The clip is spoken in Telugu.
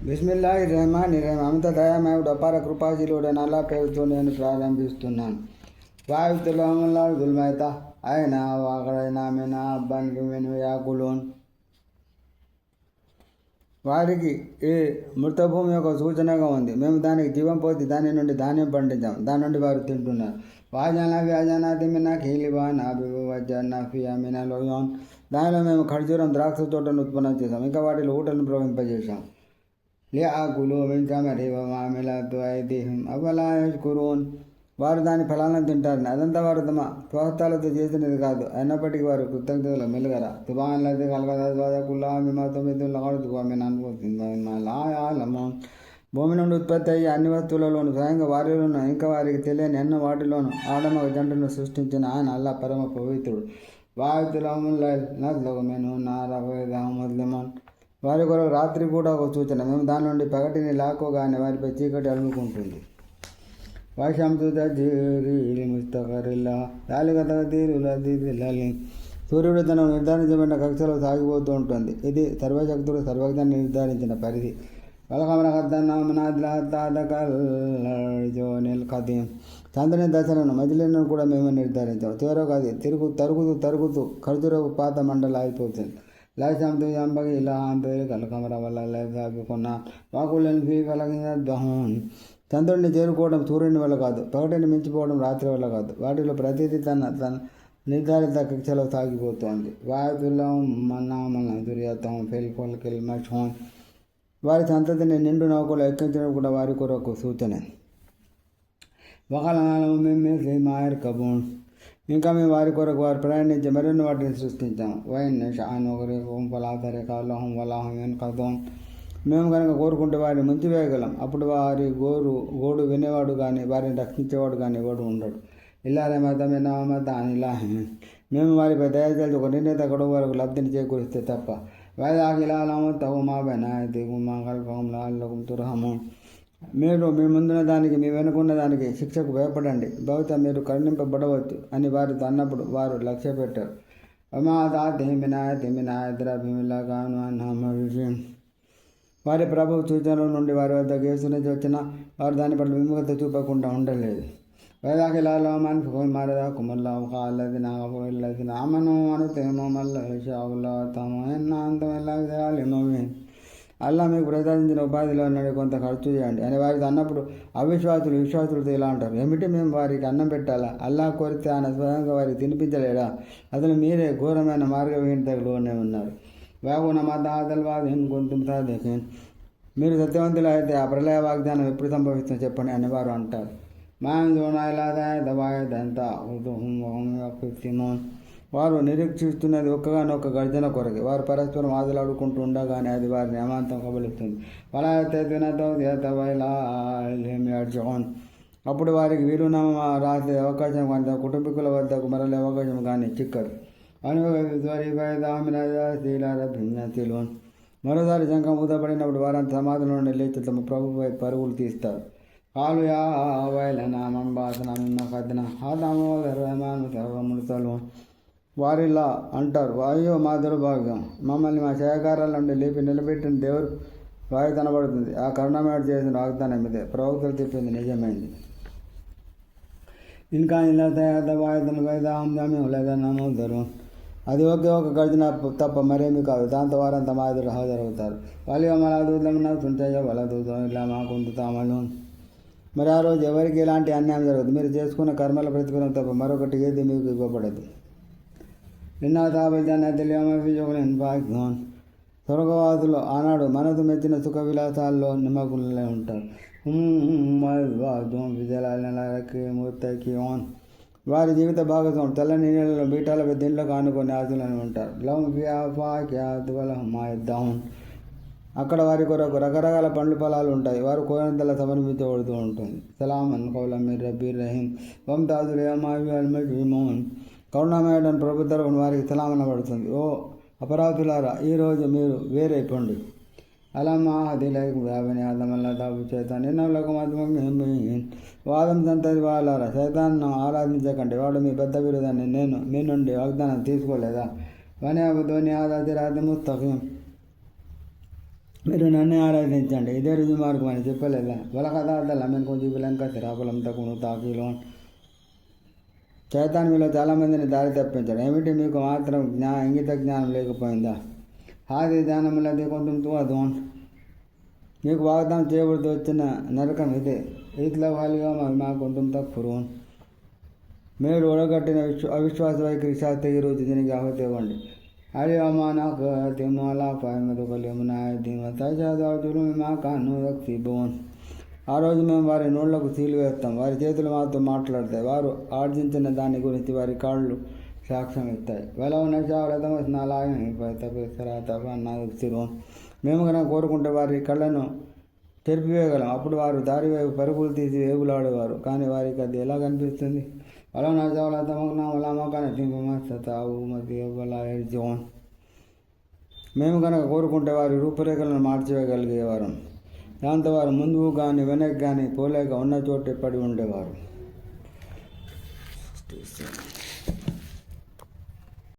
బిస్మిల్లాహిర్రహమానిర్రహీం. అమిత దయామయుడు అపార కృపాశీలుడైన అల్లా పేరుతో నేను ప్రారంభిస్తున్నాను. వాయుతులహముల్లాహుల్మైత ఆయన వాకడైనా మినా అబ్బానికి మిను యాకులోన్. వారికి ఈ మృతభూమి యొక్క సూచనగా ఉంది. మేము దానికి జీవం పోతే దాని నుండి ధాన్యం పండించాం, దాని నుండి వారు తింటున్నారు. వాజనా వ్యాజనాది మినా ఖీలివా నాబిబు వజ్జనా ఫియా మినా లోయోన్. దానిలో మేము ఖర్జూరం ద్రాక్ష తోటను ఉత్పన్నం చేశాం, ఇంకా వాటిలో ఊటను ప్రవహింపజేశాం. లియాకులు మిన్ సమరి వమామిలతు ఐదీహిం అఫలా యష్కురూన్. వారు దాని ఫలాలను తింటారని, అదంతా వారు తమ స్వహస్తాలతో చేసినది కాదు, అయినప్పటికీ వారు కృతజ్ఞతలు మెలుగరా. సుబ్హానల్లజీ ఖలకల్ అజ్వాజ కుల్లహా మిమ్మా తుంబితుల్ అర్దు వమిన్ అన్ఫుసిహిం వమిమ్మా లా యఅలమూన్. భూమి నుండి ఉత్పత్తి అయ్యే అన్ని వస్తువులలోనూ, స్వయంగా వారిలోనూ, ఇంకా వారికి తెలియని ఎన్నో వాటిలోనూ ఆడమగ జంటను సృష్టించిన ఆయన అల్లా పరమ పవిత్రుడు. వాయుతులహుముల్ లైల్ నస్లుకు మిన్హు నార ఫఇదా ముజ్లిమూన్. వారి కొరకు రాత్రి కూడా ఒక సూచన, మేము దాని నుండి పగటిని లాక్కోగానే వారిపై చీకటి అలుముకుంటుంది. వశంసు తజ్రీ లిముస్తఖరిల్లా దాలిక తక్దీరుల్ అజీజిల్ అలీం. సూర్యుడు తన నిర్ధారించబడిన కక్షలో సాగిపోతూ ఉంటుంది, ఇది సర్వశక్తుడు సర్వజ్ఞాన్ని నిర్ధారించిన పరిధి. వల్కమర ఖద్దర్నాహు మనాజిల హత్తా అదకల్ అర్జునిల్ ఖదీం. చంద్రుని దశలను మజిలీలను కూడా మేము నిర్ధారించాం, చివరకు అది తరుగుతూ ఖర్జూరపు పాత మండలి అయిపోతుంది. లైసంతు యంబగి ఇలా అంతేరి కలకమర వల్ల లైసాకున్న వాకులను ఫీ ఫలకిందహూన్. చంద్రుడిని చేరుకోవడం సూర్యుని వల్ల కాదు, పగటిని మించిపోవడం రాత్రి వల్ల కాదు, వాటిలో ప్రతిదీ తన నిర్ధారిత కక్షలో సాగిపోతోంది. వాయుతుల్లం మన్నామల్ దుర్యతం ఫెల్ ఫల్కిల్ మషోన్. వారి సంతతిని నిండు నౌకలు ఎక్కించడం కూడా వారి కొరకు సూచన. వకలనాలము మిమ్మిస్లి మాయర్ కబూన్. ఇంకా మేము వారి కొరకు వారు ప్రయాణించి మరిన్ని వాటిని సృష్టించాము. వైన్ షాన్ ఒకరి ఫలాతరి కాలహం వలాహం ఎన్కదోన్. మేము కనుక కోరుకుంటే వారిని ముంచివేయగలం, అప్పుడు వారి గోడు వినేవాడు కానీ వారిని రక్షించేవాడు కానీ ఎవడు ఉండడు. ఇల్లారే మతమినామత అనిలాహి. మేము వారిపై దయచేసి ఒక నిర్ణీత గడువు వరకు లబ్ధిని చేకూరిస్తే తప్ప. వైదాకిలాలము తహుమా బెనాయతి గుమా కల్పం లాల్లకుం తుర్హమూన్. మీరు మీ ముందున్న దానికి మీ వెనుకున్న దానికి శిక్షకు భయపడండి, బహుశా మీరు కరుణింపబడవచ్చు అని వారితో అన్నప్పుడు వారు లక్ష్య పెట్టారు. వారి ప్రభు సూచనల నుండి వారి వద్ద కేసు నుంచి వచ్చిన వారు దాని పట్ల విముఖత చూపకుండా ఉండలేదు. వైదాకిలాలమన్ మారదా కుమల్లా కాళ్ళది నాగపోయిల్లది నామను అనుతేమో మల్ల తమోన్. అల్లా మీకు ప్రసాదించిన ఉపాధిలో నుండి కొంత ఖర్చు చేయండి అని వారికి అన్నప్పుడు విశ్వాసులతో ఇలా అంటారు, ఏమిటి మేము వారికి అన్నం పెట్టాలా? అల్లా కోరితే ఆయన స్వయంగా వారికి తినిపించలేడా? అసలు మీరే ఘోరమైన మార్గవిహీనతలోనే ఉన్నారు. వాగున మదాదల్వాదీన్ కొంత సాధికీన్. మీరు సత్యవంతులు అయితే ఆ ప్రళయ వాగ్దానం ఎప్పుడు సంభవిస్తుందో చెప్పండి అని వారు అంటారు. వారు నిరీక్షిస్తున్నది ఒక్కగానొక్క గర్జన కొరకే. వారు పరస్పరం ఆదులాడుకుంటూ ఉండగానే అది వారిని అమాంతం కబలిస్తుంది. అప్పుడు వారికి వీలునామా రాసే అవకాశం కానీ కుటుంబీకుల వద్దకు మరలే అవకాశం కానీ చిక్కదు. మరోసారి శంఖం ఊదబడినప్పుడు వారంతా సమాధుల నుండి లేచి తమ ప్రభుపై పరుగులు తీస్తారు. కాలు యా వైలనా మంబాసన మిమ్మ కథన హాదామో రహమాను సర్వములు. వారిలా అంటారు, అయ్యో మా దుర్భాగ్యం, మమ్మల్ని మా సహకారాల నుండి లేపి నిలబెట్టిన దేవుడు వాయు కనబడుతుంది. ఆ కరుణామయుడు చేసిన వాగ్దానం ఇదే, ప్రవక్తలు చెప్పింది నిజమైంది. ఇంకా ఇలా తయారు వాయుధన వైదాంజామి లేదన్నమోదరు. అది ఒకే ఒక గర్జన తప్ప మరేమీ కాదు, దాంతో వారంతా మాదిరి హాజరవుతారు. వాళ్ళు మళ్ళా దూతమన్నా తుంటాయో వాళ్ళ దూతం ఇలా మాకుంటు తామలు. మరి ఆ రోజు ఎవరికి ఎలాంటి అన్యాయం జరగదు, మీరు చేసుకున్న కర్మల ప్రతిఫలం తప్ప మరొకటి ఏది మీకు ఇవ్వబడదు. నిన్న తాబల్జాన్ని తెలియమోన్. స్వర్గవాసులు ఆనాడు మనసు మెచ్చిన సుఖ విలాసాల్లో నిమగ్నులై ఉంటారు. వారి జీవిత భాగస్వామి తెల్లని నీళ్ళలో బీటాల దీంట్లోకి ఆనుకొని ఆశలని ఉంటారు. అక్కడ వారి కొరకు రకరకాల పండ్లు ఫలాలు ఉంటాయి, వారు కోరినంతలా సమర్పించబడుతూ ఉంటుంది. సలామన్ కౌలం మిర్ రబ్బీర్ రహీం వంతాజుల్ యమావి అల్మజీమోన్. కరుణామయుడని ప్రభు తరపున వారికి సలామనబడుతుంది. ఓ అపరాధులారా, ఈరోజు మీరు వేరైపోండి. అలమాహదిలైకు వ్యాపిని ఆదమల్లా దాబు చేతాన్ ఎన్నోలకు మధ్యమీన్. వాదం సంతతి వాళ్ళారా, సైతాన్ను ఆరాధించకండి, వాడు మీ పెద్ద విరోధాన్ని నేను మీ నుండి వాగ్దానం తీసుకోలేదా? వని అబుధోని ఆదాది రాతి ముస్తకీం. మీరు నన్నే ఆరాధించండి, ఇదే రుజు మార్గం అని చెప్పలేదా? వలకదార్థాలు అమ్మని కొంచెం బిలంక సిరాపులం తక్కువ తాకీలో చైతాన్ మీలో చాలామందిని దారి తప్పించాడు. ఏమిటి మీకు మాత్రం ఇంగిత జ్ఞానం లేకపోయిందా? హాది ధ్యానములది కొంచెం తూదోన్ మీకు వాగ్దానం చేయబడుతూ వచ్చిన నరకం ఇదే. ఇట్లా వాలిగా మా కొంచెం తక్కువ మీరు ఒడగట్టిన అవిశ్వాస వైఖరి శాస్త్రి ఈరోజు దీనికి ఆహుతి ఇవ్వండి. అరే అమ్మా నాకు తిమ్మలా పైమదుకలేమునాయులు మా కాను రక్తి భువన్. ఆ రోజు మేము వారి నోళ్లకు సీలు వేస్తాం, వారి చేతులు మాతో మాట్లాడతాయి, వారు ఆర్జించిన దాని గురించి వారి కాళ్ళు సాక్ష్యం ఇస్తాయి. వెలవనచావరతమస్నాలాయన మేము కనుక కోరుకుంటే వారి కళ్ళను తెరిపివేయగలం. అప్పుడు వారు దారి వైపు పరుగులు తీసి వేగులాడేవారు, కానీ వారికి అది ఎలా కనిపిస్తుంది? మేము కనుక కోరుకుంటే వారి రూపురేఖలను మార్చివేయగలిగేవారు. దాంతో వారు ముందుకు కానీ వెనక్కి కానీ పోలేక ఉన్న చోటే పడి ఉండేవారు.